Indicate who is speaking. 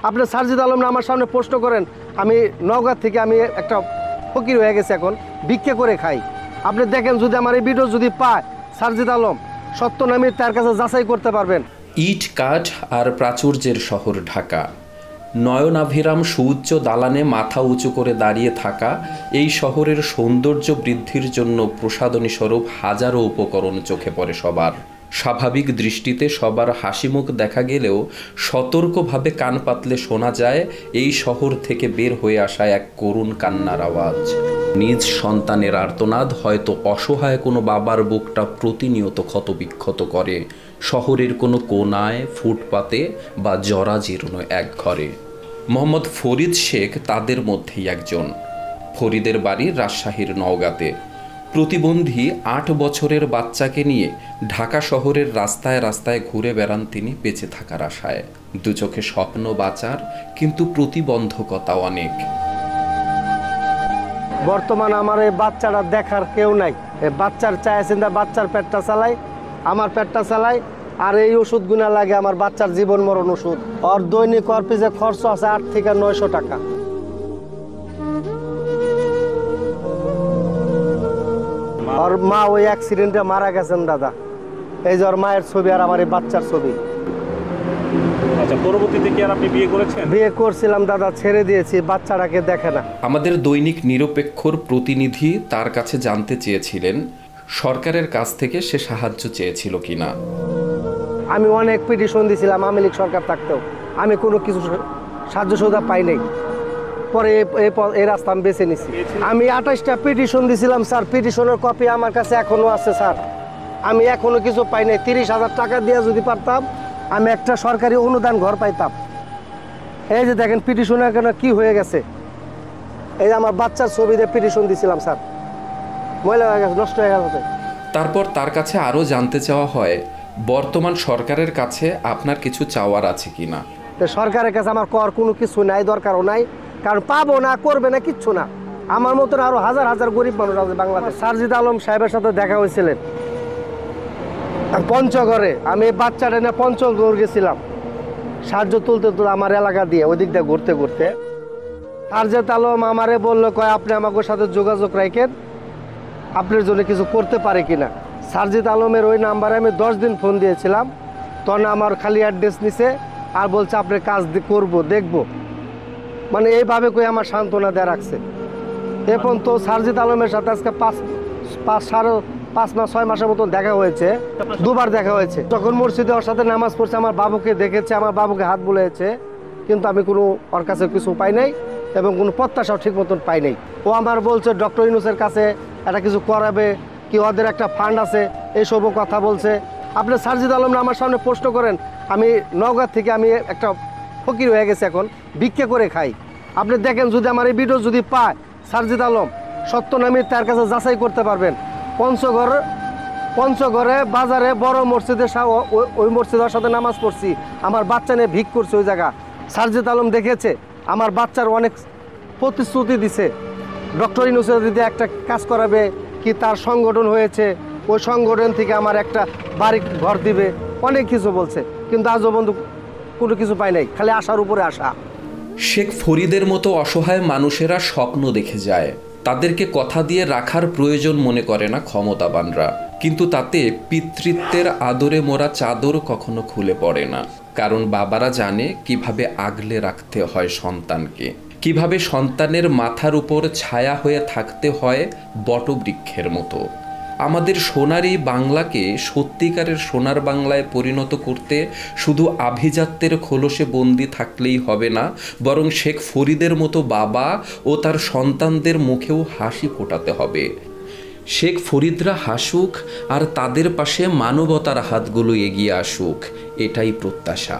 Speaker 1: আপনি সারজিদ আলম না আমার সামনে প্রশ্ন করেন, আমি নওগাঁ থেকে আমি একটা ফকির হয়ে গেছি, এখন ভিক্ষা করে খাই। আপনি দেখেন যদি আমার এই ভিডিও যদি পায় সারজিদ আলম সত্য নামে তার কাছে যাচাই করতে পারবেন।
Speaker 2: ইট কাঠ আর প্রাচুর্যের শহর ঢাকা, নয়নাভিরাম সুউচ্চ দালানে মাথা উঁচু করে দাঁড়িয়ে থাকা এই শহরের সৌন্দর্য বৃদ্ধির জন্য প্রসাধনী স্বরূপ হাজারো উপকরণ চোখে পড়ে সবার। স্বাভাবিক দৃষ্টিতে সবার হাসিমুখ দেখা গেলেও সতর্কভাবে কান পাতলে শোনা যায় এই শহর থেকে বের হয়ে আসা এক করুণ কান্নার আওয়াজ। নিজ সন্তানের আর্তনাদ হয়তো অসহায় কোনো বাবার বুকটা প্রতিনিয়ত ক্ষতবিক্ষত করে শহরের কোনো কোনায়, ফুটপাতে বা জরাজীর্ণ এক ঘরে। মোহাম্মদ ফরিদ শেখ তাদের মধ্যেই একজন। ফরিদের বাড়ি রাজশাহীর নওগাঁতে। প্রতিবন্ধী ৮ বছরের বাচ্চাকে নিয়ে ঢাকা শহরের রাস্তায় রাস্তায় ঘুরে বেড়ান তিনি বেঁচে থাকার আশায়। দু চোখে স্বপ্ন বাঁচার, কিন্তু প্রতিবন্ধকতা অনেক।
Speaker 1: বর্তমান আমার এই বাচ্চাটা দেখার কেউ নাই। এই বাচ্চার চায় চিন্তা, বাচ্চার পেটটা চালাই, আমার পেটটা চালাই, আর এই ওষুধ গুনা লাগে আমার বাচ্চার জীবন মরণ ওষুধ। ওর দৈনিক ওর পিছে খরচ আছে ৮ থেকে ৯০০ টাকা। ওর মা ওই অ্যাক্সিডেন্টে মারা গেছেন দাদা। এই যে ওর মায়ের ছবি আর আমার এই বাচ্চার ছবি।
Speaker 3: আচ্ছা, পরবর্তীতে কি আর আপনি বিয়ে করেছেন?
Speaker 1: বিয়ে করছিলাম দাদা, ছেড়ে দিয়েছি, বাচ্চাটাকে দেখে না।
Speaker 2: আমাদের দৈনিক নিরপেক্ষর প্রতিনিধি তার কাছে জানতে চেয়েছিলেন সরকারের কাছ থেকে সে সাহায্য চেয়েছিল কিনা।
Speaker 1: আমি অনেক পিটিশন দিয়েছিলাম আওয়ামী লীগ সরকার থাকতেও, আমি কোনো কিছু সাহায্য সুবিধা পাই নাই। পরে এই রাস্তা আমি বেছে নিছি। আমি ২৮টা পিটিশন দিয়েছিলাম স্যার, পিটিশনের কপি আমার কাছে এখনো আছে স্যার। আমি এখনো কিছু পাই নাই। ৩০,০০০ টাকা দিয়ে যদি পারতাম আমি একটা সরকারি অনুদান ঘর পাইতাম। এই যে দেখেন পিটিশনে কেন কি হয়ে গেছে। এই যে আমার বাচ্চার ছবি দিয়ে পিটিশন দিয়েছিলাম স্যার, ময়লা হয়ে গেছে, নষ্ট হয়ে গেছে।
Speaker 2: তারপর তার কাছে আরও জানতে চাওয়া হয় বর্তমান সরকারের কাছে আপনার কিছু চাওয়ার আছে কিনা।
Speaker 1: সরকারের কাছে আমার কর কোনো কিছু নাই, দরকারও নাই, কারণ পাবো না, করবে না, কিচ্ছু না। আমার মতন আরো হাজার হাজার গরিব মানুষ আছে বাংলাদেশ। সারজিদ আলম সাহেবের সাথে দেখা হয়েছিলেন পঞ্চগড়ে। আমি বাচ্চাটা নিয়ে পঞ্চগড় গেছিলাম সাহায্য তুলতে তুলতে আমার এলাকা দিয়ে ওই দিক দিয়ে ঘুরতে ঘুরতে। সারজিদ আলম আমারে বললো, কয় আপনি আমাকে সাথে যোগাযোগ রাখেন, আপনার জন্য কিছু করতে পারে কিনা। সারজিদ আলমের ওই নাম্বারে আমি 10 দিন ফোন দিয়েছিলাম, তখন আমার খালি অ্যাড্রেস নিছে আর বলছে আপনার কাজ করবো, দেখবো। মানে এইভাবে কই আমার সান্ত্বনা দেয়া রাখছে। এখন তো সারজিদ আলমের সাথে আজকে 5.5 মাসের মতন দেখা হয়েছে, 2বার দেখা হয়েছে। যখন মসজিদে ওর সাথে নামাজ পড়ছে, আমার বাবুকে দেখেছে, আমার বাবুকে হাত বুলিয়েছে, কিন্তু আমি কোনো ওর কাছে কিছু পাই নাই এবং কোনো প্রত্যাশাও ঠিক মতন পাই নাই। ও আমার বলছে ডক্টর ইউনূসের কাছে এটা কিছু করাবে, কি ওদের একটা ফান্ড আছে, এইসবও কথা বলছে। আপনি সারজিদ আলম না আমার সামনে প্রশ্ন করেন, আমি নওগাঁ থেকে আমি একটা ফকির হয়ে গেছি, এখন ভিক্ষা করে খাই। আপনি দেখেন যদি আমার এই ভিডিও যদি পায় সারজিদ আলম সত্য নামে তার কাছে যাচাই করতে পারবেন। পঞ্চগড়ে বাজারে বড় মসজিদে ওই মসজিদের সাথে নামাজ পড়ছি, আমার বাচ্চা নিয়ে ভিক করছে ওই জায়গা। সারজিদ আলম দেখেছে, আমার বাচ্চার অনেক প্রতিশ্রুতি দিছে, ডক্টর ইউনূসের যদি একটা কাজ করাবে, কি তার সংগঠন হয়েছে, ওই সংগঠন থেকে আমার একটা বাড়ি ঘর দিবে, অনেক কিছু বলছে, কিন্তু আজও বন্ধু কোনো কিছু পাই নাই, খালি আশার উপরে আশা।
Speaker 2: শেখ ফরিদের মতো অসহায় মানুষেরা স্বপ্ন দেখে যায়, তাদেরকে কথা দিয়ে রাখার প্রয়োজন মনে করে না ক্ষমতাবানরা, কিন্তু তাতে পিতৃত্বের আদরে মোরা চাদর কখনো খুলে পড়ে না। কারণ বাবারা জানে কিভাবে আগলে রাখতে হয় সন্তানকে, কিভাবে সন্তানের মাথার উপর ছায়া হয়ে থাকতে হয় বটবৃক্ষের মতো। আমাদের সোনার এই বাংলাকে সত্যিকারের সোনার বাংলায় পরিণত করতে শুধু আভিজাত্যের খোলসে বন্দি থাকলেই হবে না, বরং শেখ ফরিদের মতো বাবা ও তার সন্তানদের মুখেও হাসি ফোটাতে হবে। শেখ ফরিদরা হাসুক আর তাদের পাশে মানবতার হাতগুলো এগিয়ে আসুক, এটাই প্রত্যাশা।